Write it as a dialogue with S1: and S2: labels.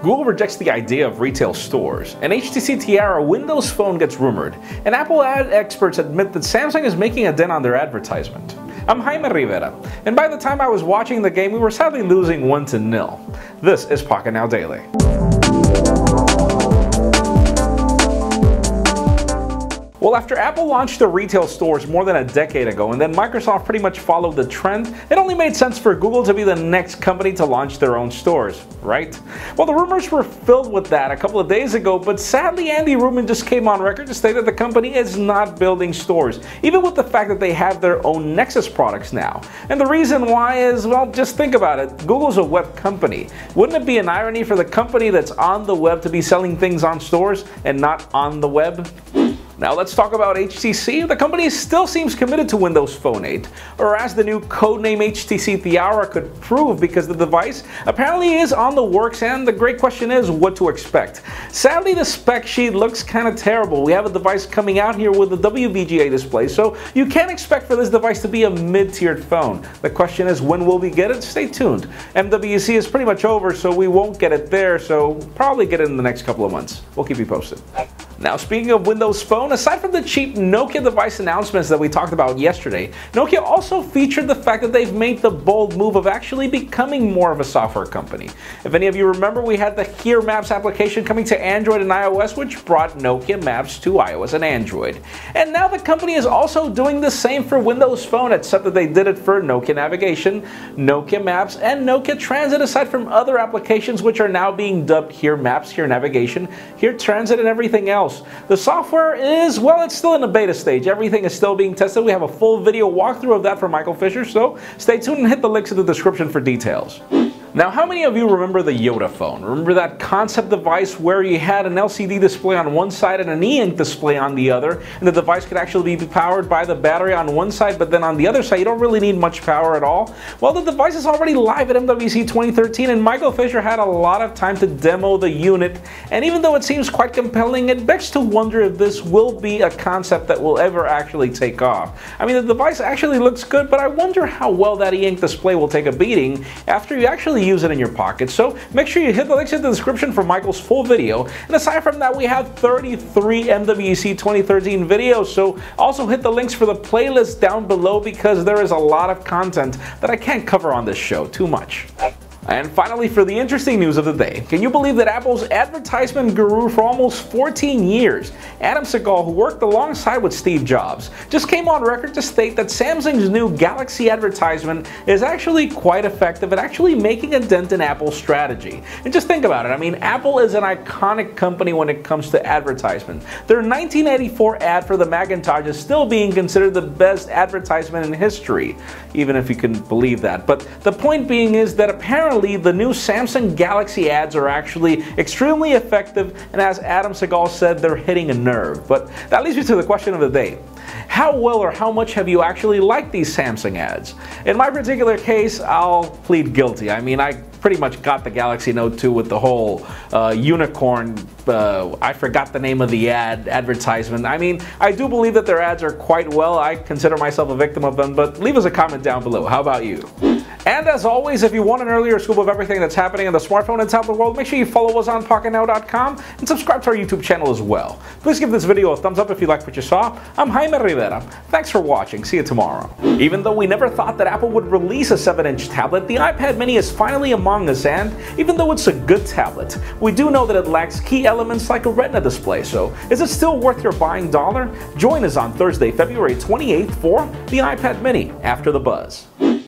S1: Google rejects the idea of retail stores, an HTC Tiara Windows Phone gets rumored, and Apple ad experts admit that Samsung is making a dent on their advertisement. I'm Jaime Rivera, and by the time I was watching the game, we were sadly losing 1-0. This is Pocketnow Daily. Well, after Apple launched their retail stores more than a decade ago and then Microsoft pretty much followed the trend, it only made sense for Google to be the next company to launch their own stores, right? Well, the rumors were filled with that a couple of days ago, but sadly Andy Rubin just came on record to state that the company is not building stores, even with the fact that they have their own Nexus products now. And the reason why is, well, just think about it. Google's a web company. Wouldn't it be an irony for the company that's on the web to be selling things on stores and not on the web? Now let's talk about HTC. The company still seems committed to Windows Phone 8, or as the new codename HTC Tiara could prove, because the device apparently is on the works, and the great question is what to expect. Sadly, the spec sheet looks kind of terrible. We have a device coming out here with a WVGA display, so you can't expect for this device to be a mid-tiered phone. The question is, when will we get it? Stay tuned. MWC is pretty much over, so we won't get it there, so probably get it in the next couple of months. We'll keep you posted. Now, speaking of Windows Phone, aside from the cheap Nokia device announcements that we talked about yesterday, Nokia also featured the fact that they've made the bold move of actually becoming more of a software company. If any of you remember, we had the Nokia Maps application coming to Android and iOS, which brought Nokia Maps to iOS and Android. And now the company is also doing the same for Windows Phone, except that they did it for Nokia Navigation, Nokia Maps, and Nokia Transit, aside from other applications which are now being dubbed Here Maps, Here Navigation, Here Transit, and everything else. The software is, well, it's still in the beta stage. Everything is still being tested. We have a full video walkthrough of that from Michael Fisher, so stay tuned and hit the links in the description for details. Now, how many of you remember the yotaphone? Remember that concept device where you had an LCD display on one side and an e-ink display on the other, and the device could actually be powered by the battery on one side, but then on the other side you don't really need much power at all? Well, the device is already live at MWC 2013, and Michael Fisher had a lot of time to demo the unit, and even though it seems quite compelling, it begs to wonder if this will be a concept that will ever actually take off. I mean, the device actually looks good, but I wonder how well that e-ink display will take a beating after you actually use it in your pocket. So make sure you hit the links in the description for Michael's full video. And aside from that, we have 33 MWC 2013 videos, so also hit the links for the playlist down below, because there is a lot of content that I can't cover on this show, too much. And finally, for the interesting news of the day, can you believe that Apple's advertisement guru for almost 14 years, Adam Segal, who worked alongside with Steve Jobs, just came on record to state that Samsung's new Galaxy advertisement is actually quite effective at actually making a dent in Apple's strategy. And just think about it. I mean, Apple is an iconic company when it comes to advertisement. Their 1984 ad for the Macintosh is still being considered the best advertisement in history, even if you can believe that. But the point being is that apparently the new Samsung Galaxy ads are actually extremely effective, and as Adam Segal said, they're hitting a nerve. But that leads me to the question of the day. How well or how much have you actually liked these Samsung ads? In my particular case, I'll plead guilty. I mean, I pretty much got the Galaxy Note 2 with the whole unicorn, I forgot the name of the advertisement. I mean, I do believe that their ads are quite well. I consider myself a victim of them, but leave us a comment down below. How about you? And as always, if you want an earlier scoop of everything that's happening in the smartphone and tablet world, make sure you follow us on Pocketnow.com and subscribe to our YouTube channel as well. Please give this video a thumbs up if you liked what you saw. I'm Jaime Rivera. Thanks for watching. See you tomorrow. Even though we never thought that Apple would release a 7-inch tablet, the iPad mini is finally among us, and even though it's a good tablet, we do know that it lacks key elements like a Retina display. So is it still worth your buying dollar? Join us on Thursday, February 28th for the iPad mini After the Buzz.